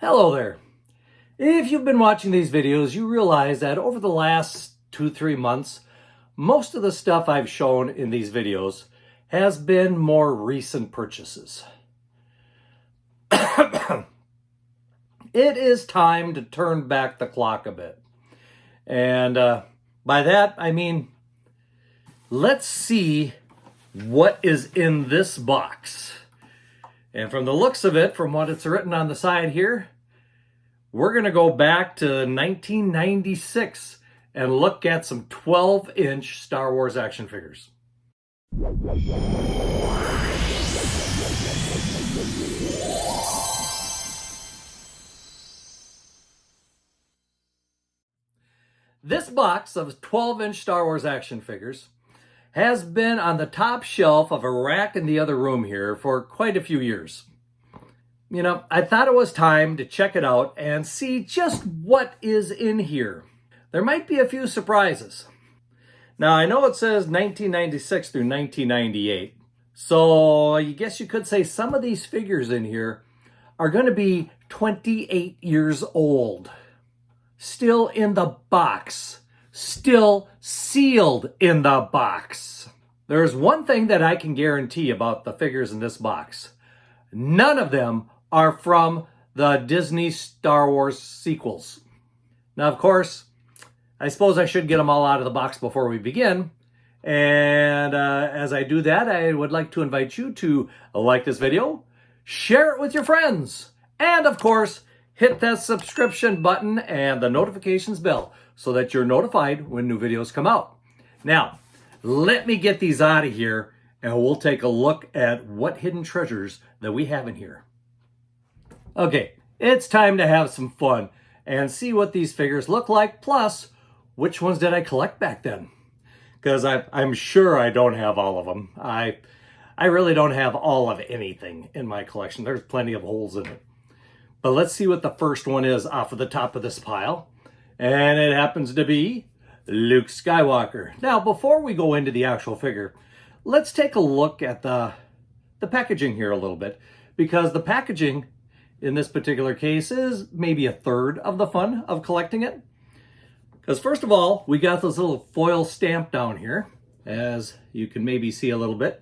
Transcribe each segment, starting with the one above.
Hello there. If you've been watching these videos, you realize that over the last 2-3 months, most of the stuff I've shown in these videos has been more recent purchases. It is time to turn back the clock a bit. And by that, I mean, let's see what is in this box. And from the looks of it, from what it's written on the side here, we're going to go back to 1996 and look at some 12-inch Star Wars action figures. This box of 12-inch Star Wars action figures has been on the top shelf of a rack in the other room here for quite a few years. You know, I thought it was time to check it out and see just what is in here. There might be a few surprises. Now, I know it says 1996 through 1998, so I guess you could say some of these figures in here are going to be 28 years old. Still in the box. Still sealed in the box. There's one thing that I can guarantee about the figures in this box. None of them are from the Disney Star Wars sequels. Now, of course, I suppose I should get them all out of the box before we begin. And as I do that, I would like to invite you to like this video, share it with your friends, and of course, hit that subscription button and the notifications bell so that you're notified when new videos come out. Now, let me get these out of here and we'll take a look at what hidden treasures that we have in here. Okay, it's time to have some fun and see what these figures look like, plus which ones did I collect back then? Because I'm sure I don't have all of them. I really don't have all of anything in my collection. There's plenty of holes in it. But let's see what the first one is off of the top of this pile. And it happens to be Luke Skywalker. Now, before we go into the actual figure, let's take a look at the packaging here a little bit, because the packaging in this particular case is maybe a third of the fun of collecting it. Because first of all, we got this little foil stamp down here, as you can maybe see a little bit.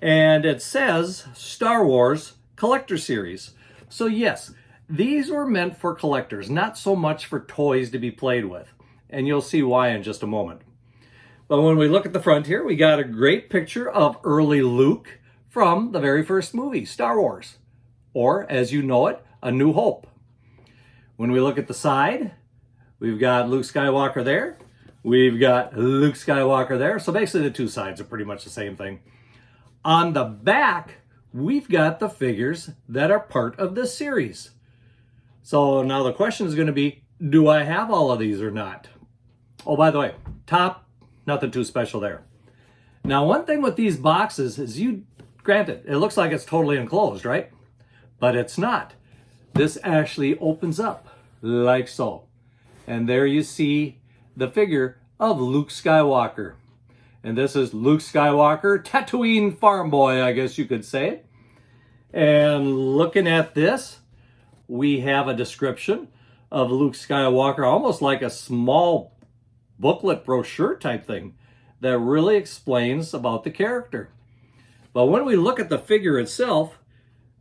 And it says Star Wars Collector Series. So yes, these were meant for collectors, not so much for toys to be played with. And you'll see why in just a moment. But when we look at the front here, we got a great picture of early Luke from the very first movie, Star Wars. Or, as you know it, A New Hope. When we look at the side, we've got Luke Skywalker there. We've got Luke Skywalker there. So basically the two sides are pretty much the same thing. On the back, we've got the figures that are part of this series. So now the question is going to be, do I have all of these or not? Oh, by the way, top, nothing too special there. Now, one thing with these boxes is granted, it looks like it's totally enclosed, right? But it's not. This actually opens up like so. And there you see the figure of Luke Skywalker. And this is Luke Skywalker, Tatooine farm boy, I guess you could say. And looking at this, we have a description of Luke Skywalker, almost like a small booklet brochure type thing that really explains about the character. But when we look at the figure itself,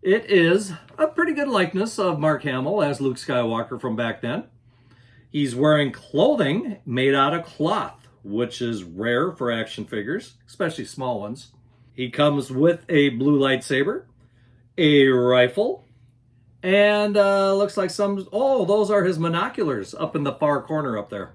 it is a pretty good likeness of Mark Hamill as Luke Skywalker from back then. He's wearing clothing made out of cloth, which is rare for action figures, especially small ones. He comes with a blue lightsaber, a rifle, and looks like those are his monoculars up in the far corner up there.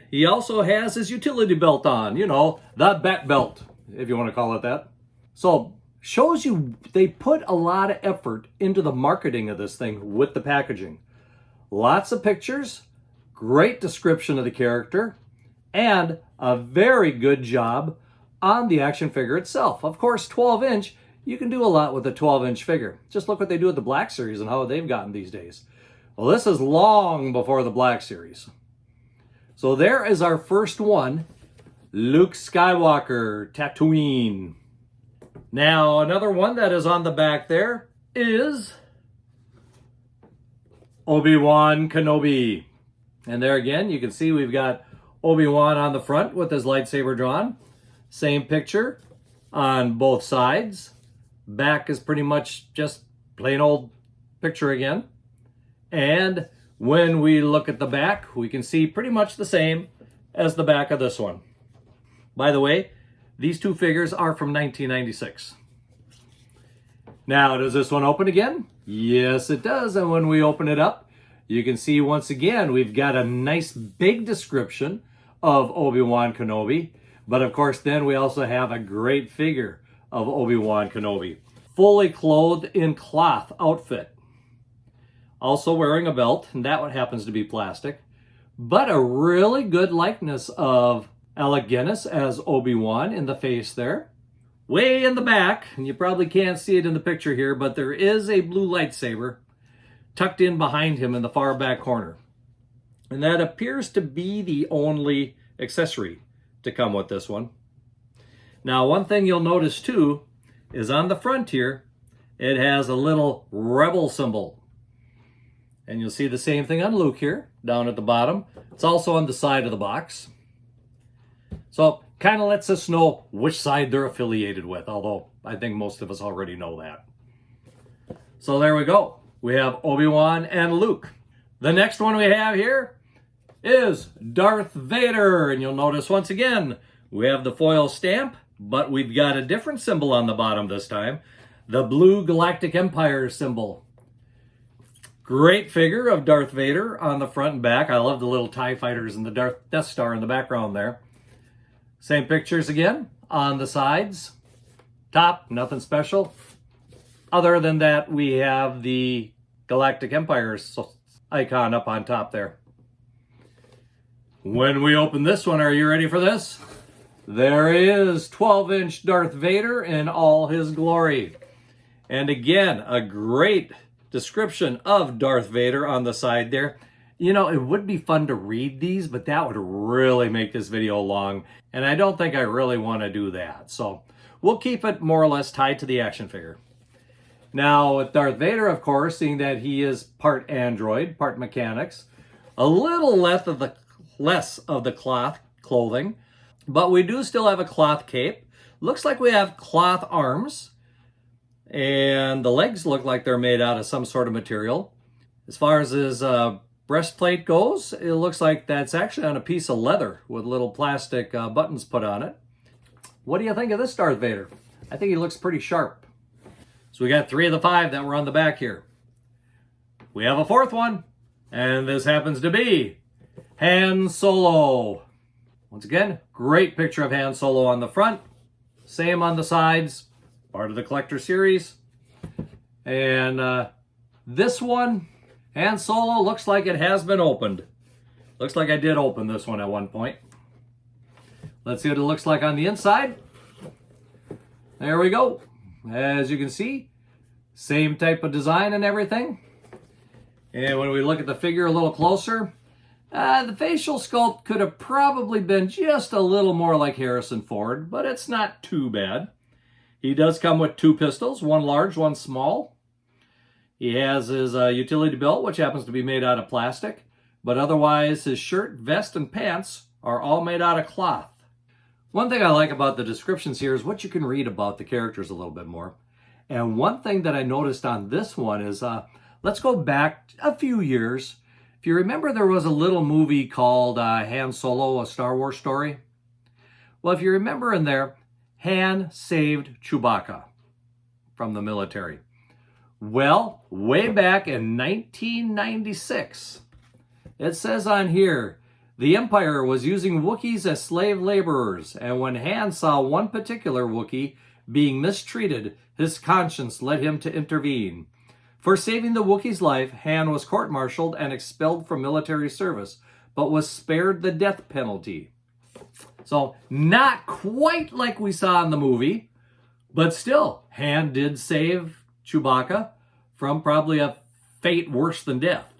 He also has his utility belt on, you know, the bat belt, if you want to call it that. So, shows you they put a lot of effort into the marketing of this thing with the packaging. Lots of pictures, great description of the character, and a very good job on the action figure itself. Of course, 12-inch, you can do a lot with a 12-inch figure. Just look what they do with the Black Series and how they've gotten these days. Well, this is long before the Black Series. So there is our first one, Luke Skywalker, Tatooine. Now, another one that is on the back there is Obi-Wan Kenobi. And there again, you can see we've got Obi-Wan on the front with his lightsaber drawn. Same picture on both sides. Back is pretty much just plain old picture again. And when we look at the back, we can see pretty much the same as the back of this one. By the way, these two figures are from 1996. Now, does this one open again? Yes, it does. And when we open it up, you can see once again, we've got a nice big description of Obi-Wan Kenobi. But of course, then we also have a great figure of Obi-Wan Kenobi, fully clothed in cloth outfit. Also wearing a belt, and that one happens to be plastic. But a really good likeness of Alec Guinness as Obi-Wan in the face there. Way in the back, and you probably can't see it in the picture here, but there is a blue lightsaber tucked in behind him in the far back corner. And that appears to be the only accessory to come with this one. Now, one thing you'll notice too is on the front here, it has a little rebel symbol. And you'll see the same thing on Luke here, down at the bottom. It's also on the side of the box. So, kind of lets us know which side they're affiliated with, although I think most of us already know that. So there we go. We have Obi-Wan and Luke. The next one we have here is Darth Vader. And you'll notice once again, we have the foil stamp, but we've got a different symbol on the bottom this time. The blue Galactic Empire symbol. Great figure of Darth Vader on the front and back. I love the little TIE fighters and the Death Star in the background there. Same pictures again on the sides. Top, nothing special. Other than that, we have the Galactic Empire icon up on top there. When we open this one, are you ready for this? There is 12-inch Darth Vader in all his glory. And again, a great description of Darth Vader on the side there. You know, it would be fun to read these, but that would really make this video long. And I don't think I really want to do that. So we'll keep it more or less tied to the action figure. Now, with Darth Vader, of course, seeing that he is part android, part mechanics, a little less of the cloth clothing, but we do still have a cloth cape. Looks like we have cloth arms, and the legs look like they're made out of some sort of material. As far as his breastplate goes, it looks like that's actually on a piece of leather with little plastic buttons put on it. What do you think of this Darth Vader? I think he looks pretty sharp. So we got 3 of the 5 that were on the back here. We have a 4th one, and this happens to be Han Solo. Once again, great picture of Han Solo on the front. Same on the sides, part of the collector series. And this one, Han Solo, looks like it has been opened. Looks like I did open this one at one point. Let's see what it looks like on the inside. There we go. As you can see, same type of design and everything. And when we look at the figure a little closer, the facial sculpt could have probably been just a little more like Harrison Ford, but it's not too bad. He does come with 2 pistols, one large, one small. He has his utility belt, which happens to be made out of plastic, but otherwise his shirt, vest, and pants are all made out of cloth. One thing I like about the descriptions here is what you can read about the characters a little bit more. And one thing that I noticed on this one is, let's go back a few years. If you remember, there was a little movie called Han Solo, a Star Wars story. Well, if you remember in there, Han saved Chewbacca from the military. Well, way back in 1996, it says on here, the Empire was using Wookiees as slave laborers, and when Han saw one particular Wookiee being mistreated, his conscience led him to intervene. For saving the Wookiee's life, Han was court-martialed and expelled from military service, but was spared the death penalty. So, not quite like we saw in the movie, but still, Han did save Chewbacca from probably a fate worse than death.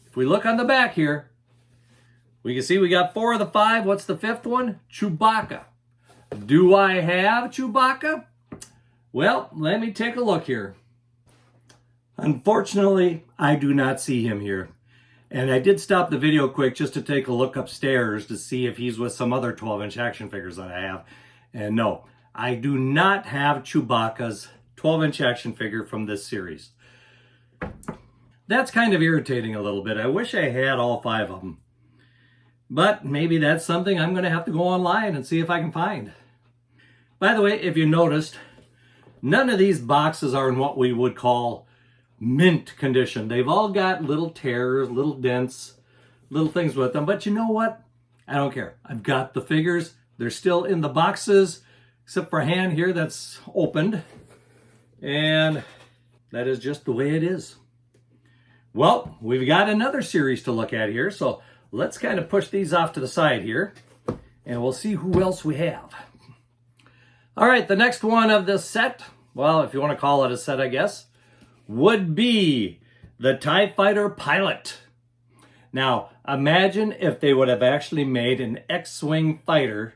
If we look on the back here, we can see we got 4 of the 5. What's the 5th one? Chewbacca. Do I have Chewbacca? Well, let me take a look here. Unfortunately, I do not see him here. And I did stop the video quick just to take a look upstairs to see if he's with some other 12-inch action figures that I have. And no, I do not have Chewbacca's 12-inch action figure from this series. That's kind of irritating a little bit. I wish I had all 5 of them. But maybe that's something I'm going to have to go online and see if I can find. By the way, if you noticed, none of these boxes are in what we would call mint condition. They've all got little tears, little dents, little things with them. But you know what? I don't care. I've got the figures. They're still in the boxes, except for Han here that's opened. And that is just the way it is. Well, we've got another series to look at here, so let's kind of push these off to the side here, and we'll see who else we have. All right, the next one of this set, well, if you want to call it a set, I guess, would be the TIE Fighter Pilot. Now, imagine if they would have actually made an X-Wing fighter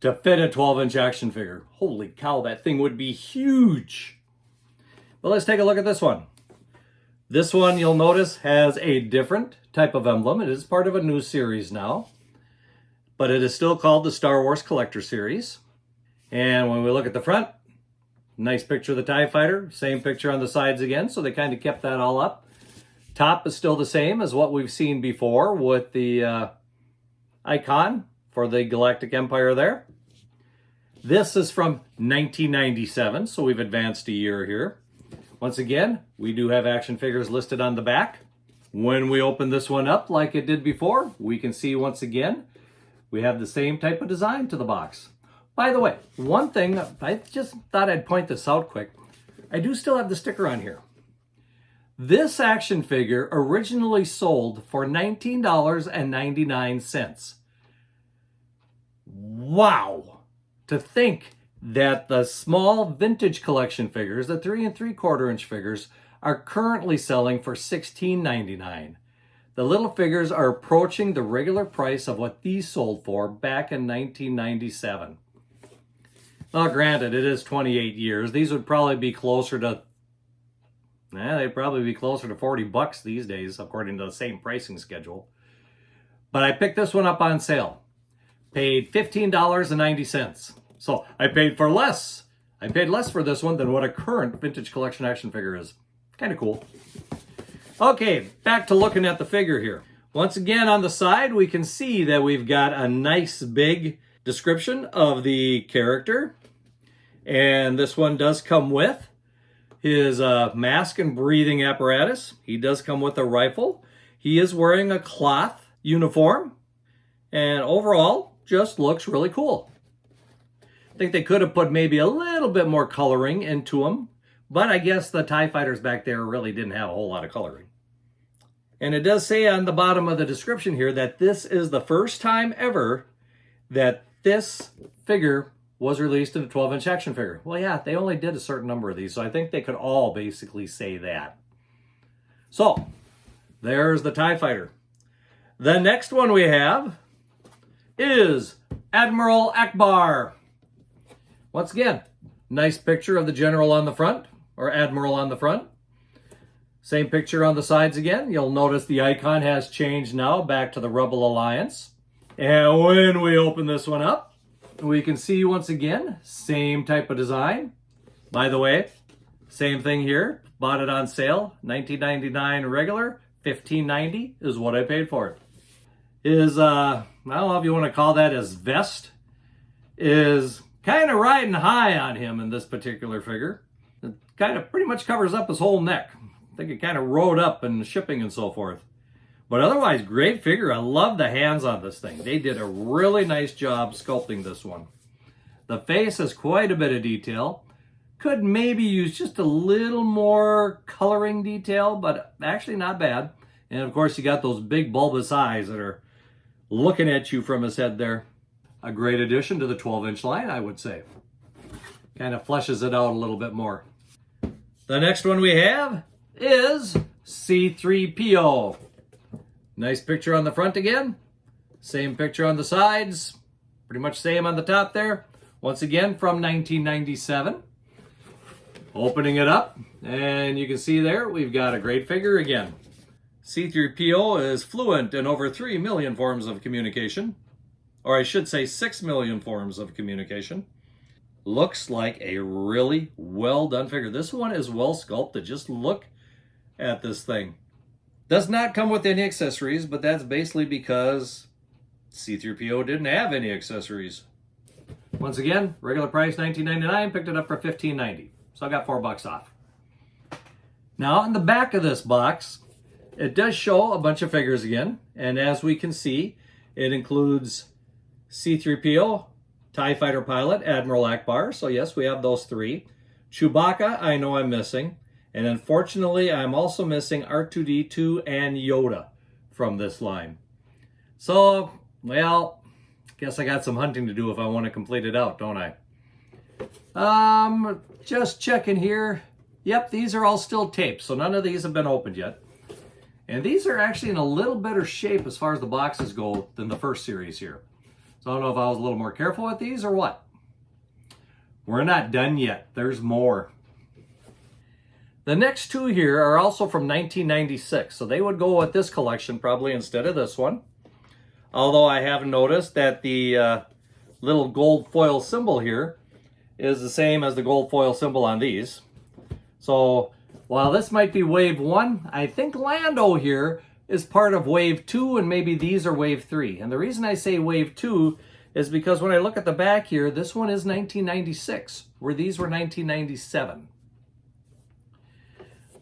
to fit a 12-inch action figure. Holy cow, that thing would be huge. Well, let's take a look at this one. This one, you'll notice, has a different type of emblem. It is part of a new series now, but it is still called the Star Wars Collector Series. And when we look at the front, nice picture of the TIE Fighter, same picture on the sides again, so they kind of kept that all up. Top is still the same as what we've seen before with the icon for the Galactic Empire there. This is from 1997, so we've advanced a year here. Once again, we do have action figures listed on the back. When we open this one up like it did before, we can see once again, we have the same type of design to the box. By the way, one thing, I just thought I'd point this out quick. I do still have the sticker on here. This action figure originally sold for $19.99. Wow! To think that the small vintage collection figures, the 3 3/4 inch figures, are currently selling for $16.99. The little figures are approaching the regular price of what these sold for back in 1997. Now, granted, it is 28 years. These would probably be closer to, they'd probably be closer to $40 these days, according to the same pricing schedule. But I picked this one up on sale. Paid $15.90. So I paid for less. I paid less for this one than what a current vintage collection action figure is. Kind of cool. Okay, back to looking at the figure here. Once again, on the side, we can see that we've got a nice big description of the character. And this one does come with his mask and breathing apparatus. He does come with a rifle. He is wearing a cloth uniform. And overall, just looks really cool. I think they could have put maybe a little bit more coloring into him, but I guess the TIE fighters back there really didn't have a whole lot of coloring. And it does say on the bottom of the description here that this is the first time ever that this figure was released in a 12-inch action figure. Well, yeah, they only did a certain number of these, so I think they could all basically say that. So, there's the TIE fighter. The next one we have is Admiral Ackbar. Once again, nice picture of the general on the front, or admiral on the front. Same picture on the sides again. You'll notice the icon has changed now back to the Rebel Alliance. And when we open this one up, we can see once again, same type of design. By the way, same thing here. Bought it on sale, $19.99 regular, $15.90 is what I paid for it. His, I don't know if you want to call that his vest, is kind of riding high on him in this particular figure. It kind of pretty much covers up his whole neck. I think it kind of rode up in shipping and so forth. But otherwise, great figure. I love the hands on this thing. They did a really nice job sculpting this one. The face has quite a bit of detail. Could maybe use just a little more coloring detail, but actually not bad. And of course, you got those big bulbous eyes that are looking at you from his head there. A great addition to the 12-inch line, I would say. Kind of fleshes it out a little bit more. The next one we have is C-3PO. Nice picture on the front again. Same picture on the sides. Pretty much same on the top there. Once again, from 1997. Opening it up, and you can see there we've got a great figure again. C-3PO is fluent in over 3 million forms of communication, or I should say 6 million forms of communication. Looks like a really well done figure. This one is well sculpted. Just look at this thing. Does not come with any accessories, but that's basically because C-3PO didn't have any accessories. Once again, regular price $19.99, picked it up for $15.90. So I got $4 off. Now on the back of this box, it does show a bunch of figures again. And as we can see, it includes C-3PO, TIE Fighter pilot, Admiral Ackbar. So yes, we have those three. Chewbacca, I know I'm missing. And unfortunately, I'm also missing R2-D2 and Yoda from this line. So, well, guess I got some hunting to do if I want to complete it out, don't I? Just checking here. Yep, these are all still taped, so none of these have been opened yet. And these are actually in a little better shape as far as the boxes go than the first series here. So I don't know if I was a little more careful with these or what. We're not done yet. There's more. The next two here are also from 1996, so they would go with this collection probably instead of this one. Although I have noticed that the little gold foil symbol here is the same as the gold foil symbol on these. So while this might be wave 1, I think Lando here is part of wave 2, and maybe these are wave 3. And the reason I say wave 2 is because when I look at the back here, this one is 1996, where these were 1997.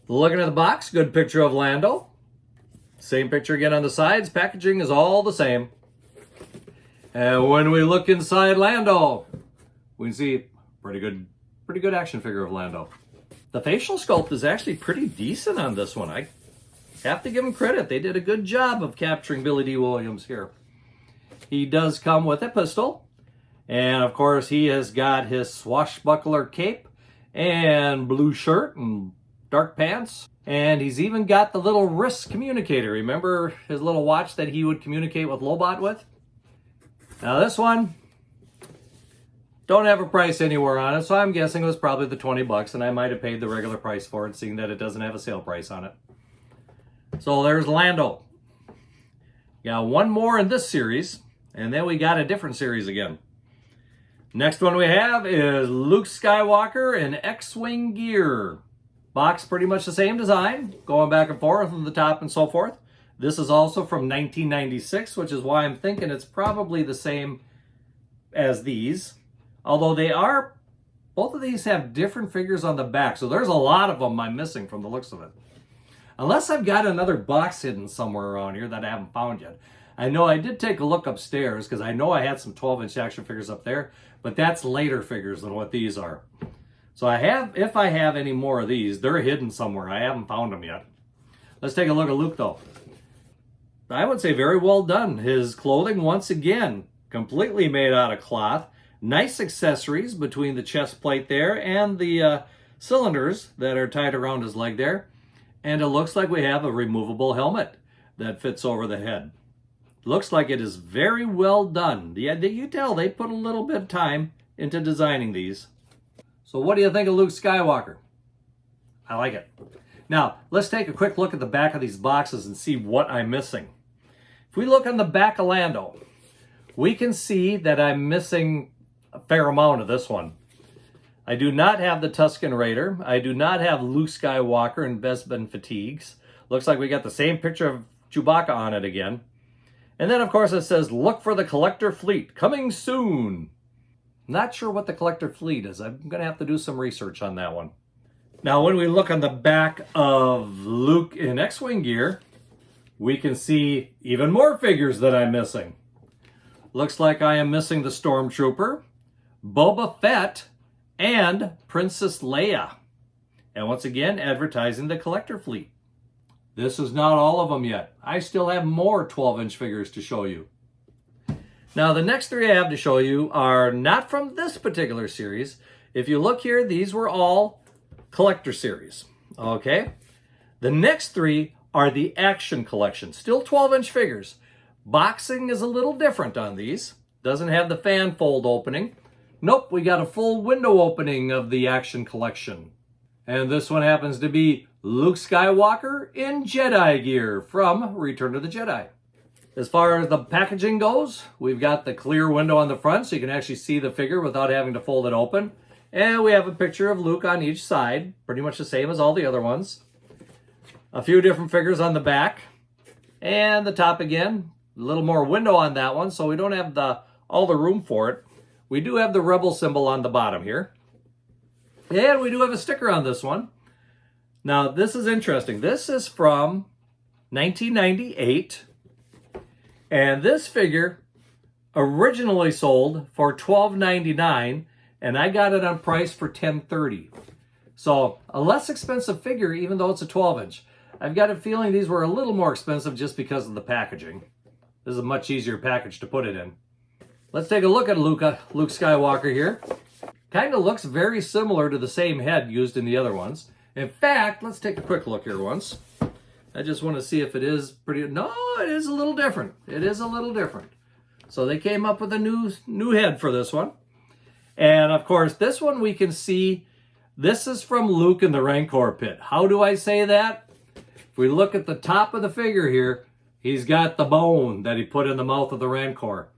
Looking at the box, good picture of Lando. Same picture again on the sides. Packaging is all the same. And when we look inside Lando, we can see pretty good action figure of Lando. The facial sculpt is actually pretty decent on this one. I have to give them credit. They did a good job of capturing Billy D. Williams here. He does come with a pistol. And of course, he has got his swashbuckler cape and blue shirt and dark pants. And he's even got the little wrist communicator. Remember his little watch that he would communicate with Lobot with? Now this one, don't have a price anywhere on it, so I'm guessing it was probably the $20, and I might have paid the regular price for it, seeing that it doesn't have a sale price on it. So there's Lando. Got one more in this series, and then we got a different series again. Next one we have is Luke Skywalker in X-Wing gear. Box pretty much the same design, going back and forth on the top and so forth. This is also from 1996, which is why I'm thinking it's probably the same as these. Although both of these have different figures on the back, so there's a lot of them I'm missing from the looks of it. Unless I've got another box hidden somewhere around here that I haven't found yet. I know I did take a look upstairs, because I know I had some 12-inch action figures up there, but that's later figures than what these are. So if I have any more of these, they're hidden somewhere. I haven't found them yet. Let's take a look at Luke, though. I would say very well done. His clothing, once again, completely made out of cloth. Nice accessories between the chest plate there and the cylinders that are tied around his leg there. And it looks like we have a removable helmet that fits over the head. Looks like it is very well done. You tell they put a little bit of time into designing these. So what do you think of Luke Skywalker? I like it. Now, let's take a quick look at the back of these boxes and see what I'm missing. If we look on the back of Lando, we can see that I'm missing a fair amount of this one. I do not have the Tusken Raider. I do not have Luke Skywalker in Bespin fatigues. Looks like we got the same picture of Chewbacca on it again. And then, of course, it says, look for the Collector Fleet, coming soon. Not sure what the Collector Fleet is. I'm going to have to do some research on that one. Now, when we look on the back of Luke in X-Wing gear, we can see even more figures that I'm missing. Looks like I am missing the Stormtrooper, Boba Fett, and Princess Leia. And once again, advertising the Collector Fleet. This is not all of them yet. I still have more 12-inch figures to show you. Now, the next three I have to show you are not from this particular series. If you look here, these were all collector series. Okay? The next three are the Action Collection. Still 12-inch figures. Boxing is a little different on these. Doesn't have the fan fold opening. Nope, we got a full window opening of the Action Collection. And this one happens to be Luke Skywalker in Jedi gear from Return of the Jedi. As far as the packaging goes, we've got the clear window on the front so you can actually see the figure without having to fold it open. And we have a picture of Luke on each side, pretty much the same as all the other ones. A few different figures on the back. And the top again, a little more window on that one, so we don't have all the room for it. We do have the Rebel symbol on the bottom here. And we do have a sticker on this one. Now, this is interesting. This is from 1998. And this figure originally sold for $12.99, and I got it on price for $10.30. So, a less expensive figure, even though it's a 12-inch. I've got a feeling these were a little more expensive just because of the packaging. This is a much easier package to put it in. Let's take a look at Luke Skywalker here. Kind of looks very similar to the same head used in the other ones. In fact, let's take a quick look here once. I just want to see if it is pretty... No, it is a little different. It is a little different. So they came up with a new head for this one. And of course, this one we can see, this is from Luke in the Rancor pit. How do I say that? If we look at the top of the figure here, he's got the bone that he put in the mouth of the Rancor.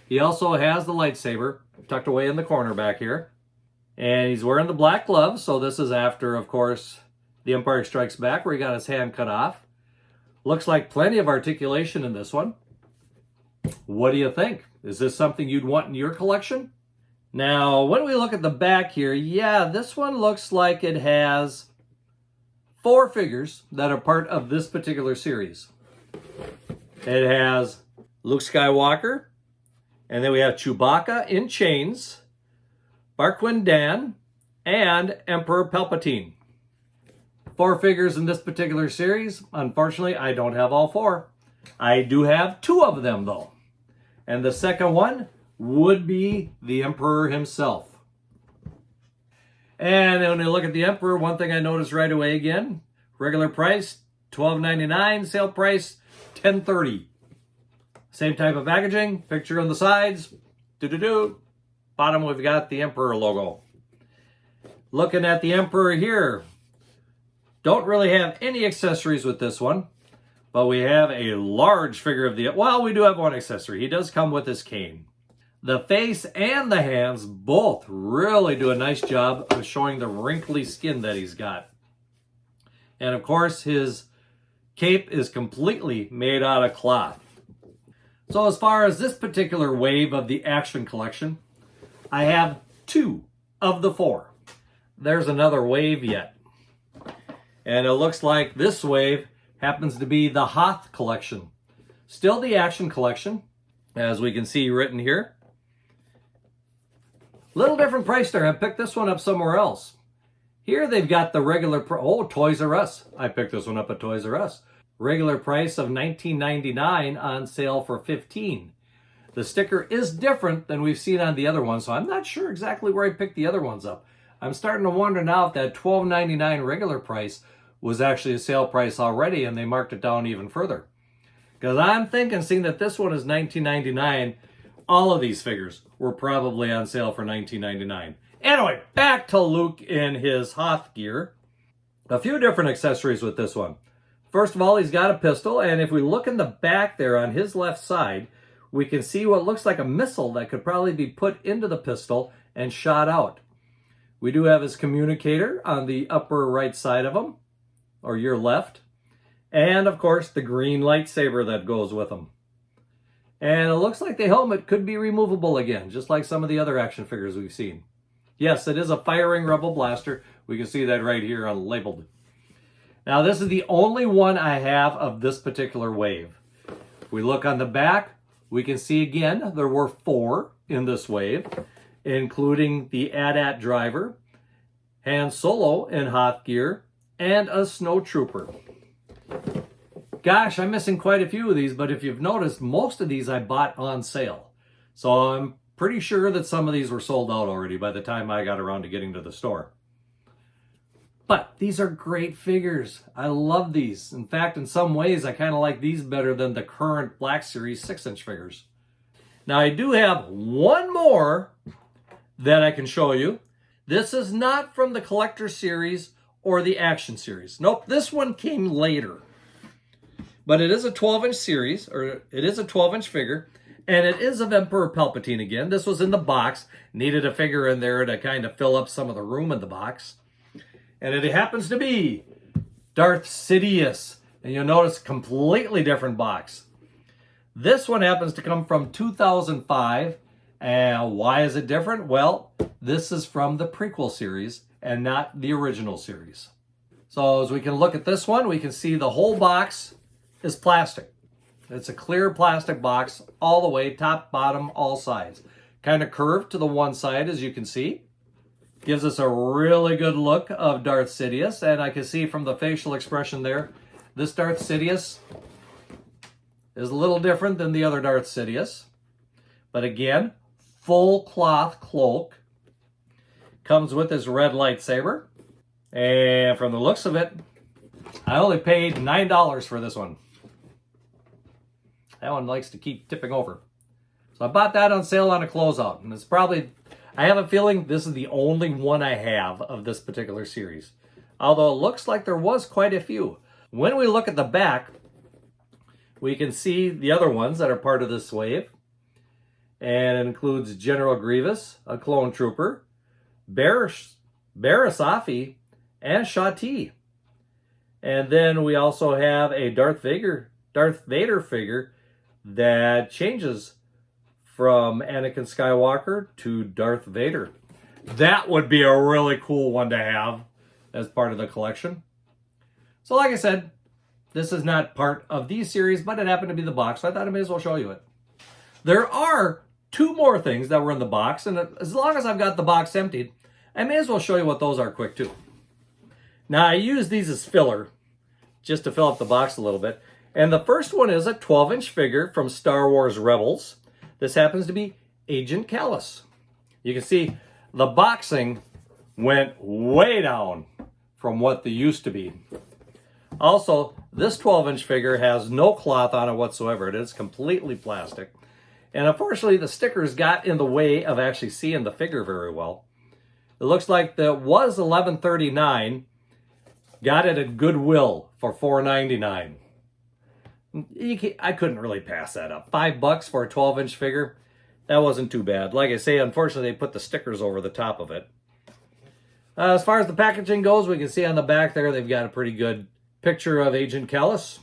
He also has the lightsaber tucked away in the corner back here. And he's wearing the black gloves, so this is after, of course, The Empire Strikes Back, where he got his hand cut off. Looks like plenty of articulation in this one. What do you think? Is this something you'd want in your collection? Now, when we look at the back here, yeah, this one looks like it has 4 figures that are part of this particular series. It has Luke Skywalker, and then we have Chewbacca in chains, Barquin Dan, and Emperor Palpatine. 4 figures in this particular series. Unfortunately, I don't have all 4. I do have 2 of them, though. And the second one would be the Emperor himself. And when you look at the Emperor, one thing I noticed right away again, regular price, $12.99, sale price, $10.30. Same type of packaging, picture on the sides, Bottom, we've got the Emperor logo. Looking at the Emperor here, don't really have any accessories with this one, but we have a large figure of the... Well, we do have one accessory. He does come with his cane. The face and the hands both really do a nice job of showing the wrinkly skin that he's got. And of course, his cape is completely made out of cloth. So as far as this particular wave of the action collection, I have 2 of the 4. There's another wave yet. And it looks like this wave happens to be the Hoth collection. Still the action collection, as we can see written here. Little different price there. I picked this one up somewhere else. Here they've got the regular... Oh, Toys R Us. I picked this one up at Toys R Us. Regular price of $19.99 on sale for $15. The sticker is different than we've seen on the other ones, so I'm not sure exactly where I picked the other ones up. I'm starting to wonder now if that $12.99 regular price was actually a sale price already and they marked it down even further. Because I'm thinking, seeing that this one is $19.99, all of these figures were probably on sale for $19.99. Anyway, back to Luke in his Hoth gear. A few different accessories with this one. First of all, he's got a pistol, and if we look in the back there on his left side, we can see what looks like a missile that could probably be put into the pistol and shot out. We do have his communicator on the upper right side of him, or your left. And, of course, the green lightsaber that goes with him. And it looks like the helmet could be removable again, just like some of the other action figures we've seen. Yes, it is a firing Rebel blaster. We can see that right here labeled. Now, this is the only one I have of this particular wave. If we look on the back, we can see again, there were 4 in this wave, including the AT-AT driver, Han Solo in Hoth gear, and a snowtrooper. Gosh, I'm missing quite a few of these, but if you've noticed, most of these I bought on sale. So I'm pretty sure that some of these were sold out already by the time I got around to getting to the store. But these are great figures. I love these. In fact, in some ways, I kind of like these better than the current Black Series 6-inch figures. Now, I do have one more that I can show you. This is not from the Collector Series or the action series. Nope, this one came later. But it is a 12-inch series, or it is a 12-inch figure, and it is of Emperor Palpatine again. This was in the box. Needed a figure in there to kind of fill up some of the room in the box. And it happens to be Darth Sidious. And you'll notice completely different box. This one happens to come from 2005. And why is it different? Well, this is from the prequel series and not the original series. So as we can look at this one, we can see the whole box is plastic. It's a clear plastic box all the way, top, bottom, all sides. Kind of curved to the one side, as you can see. Gives us a really good look of Darth Sidious, and I can see from the facial expression there, this Darth Sidious is a little different than the other Darth Sidious. But again, full cloth cloak. Comes with his red lightsaber. And from the looks of it, I only paid $9 for this one. That one likes to keep tipping over. So I bought that on sale on a closeout. And it's probably, I have a feeling this is the only one I have of this particular series. Although it looks like there was quite a few. When we look at the back, we can see the other ones that are part of this wave. And it includes General Grievous, a clone trooper, Barriss Offee, and Shati. And then we also have a Darth Vader figure that changes from Anakin Skywalker to Darth Vader. That would be a really cool one to have as part of the collection. So like I said, this is not part of these series, but it happened to be the box, so I thought I may as well show you it. There are two more things that were in the box, and as long as I've got the box emptied, I may as well show you what those are quick too. Now I use these as filler, just to fill up the box a little bit. And the first one is a 12-inch figure from Star Wars Rebels. This happens to be Agent Kallus. You can see the boxing went way down from what they used to be. Also, this 12-inch figure has no cloth on it whatsoever. It is completely plastic. And unfortunately, the stickers got in the way of actually seeing the figure very well. It looks like that was $11.39. Got it at Goodwill for $4.99. I couldn't really pass that up. $5 for a 12-inch figure, that wasn't too bad. Like I say, unfortunately, they put the stickers over the top of it. As far as the packaging goes, we can see on the back there, they've got a pretty good picture of Agent Kallus.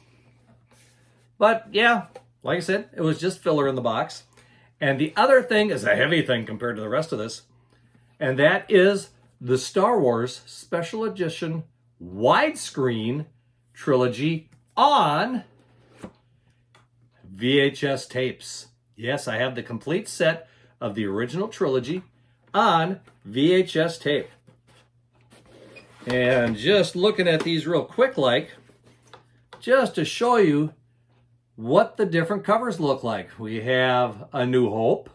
But yeah, like I said, it was just filler in the box. And the other thing is a heavy thing compared to the rest of this. And that is the Star Wars Special Edition widescreen trilogy on VHS tapes. Yes, I have the complete set of the original trilogy on VHS tape. And just looking at these real quick like, just to show you what the different covers look like. We have A New Hope,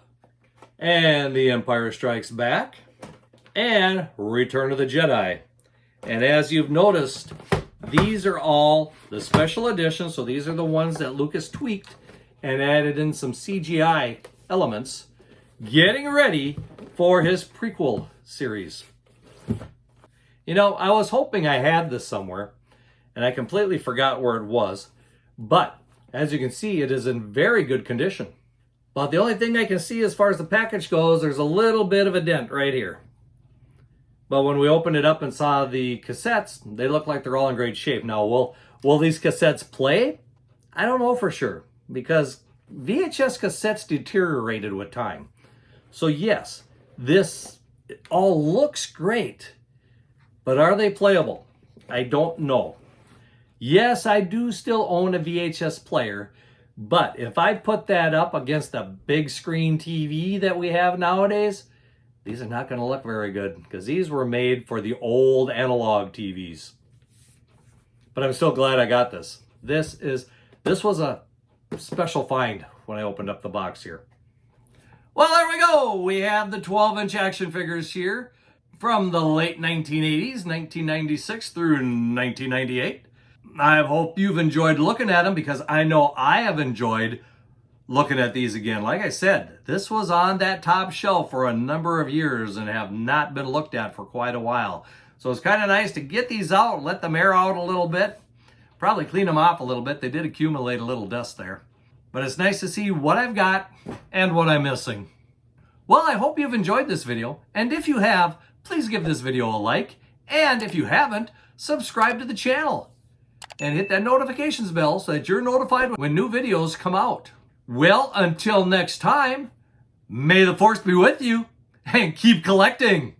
and The Empire Strikes Back, and Return of the Jedi. And as you've noticed, these are all the special editions, so these are the ones that Lucas tweaked and added in some CGI elements, getting ready for his prequel series. You know, I was hoping I had this somewhere, and I completely forgot where it was, but as you can see, it is in very good condition. But the only thing I can see as far as the package goes, there's a little bit of a dent right here. But when we opened it up and saw the cassettes, they look like they're all in great shape. Now, will these cassettes play? I don't know for sure, because VHS cassettes deteriorated with time. So yes, this all looks great, but are they playable? I don't know. Yes, I do still own a VHS player, but if I put that up against the big screen TV that we have nowadays, these are not going to look very good, because these were made for the old analog TVs. But I'm still glad I got this. This was a special find when I opened up the box here. Well, there we go. We have the 12-inch action figures here from the late 1980s, 1996 through 1998. I hope you've enjoyed looking at them, because I know I have enjoyed looking at these again. Like I said, this was on that top shelf for a number of years and have not been looked at for quite a while. So it's kind of nice to get these out, let them air out a little bit. Probably clean them off a little bit. They did accumulate a little dust there. But it's nice to see what I've got and what I'm missing. Well, I hope you've enjoyed this video. And if you have, please give this video a like. And if you haven't, subscribe to the channel. And hit that notifications bell so that you're notified when new videos come out. Well, until next time, may the Force be with you and keep collecting.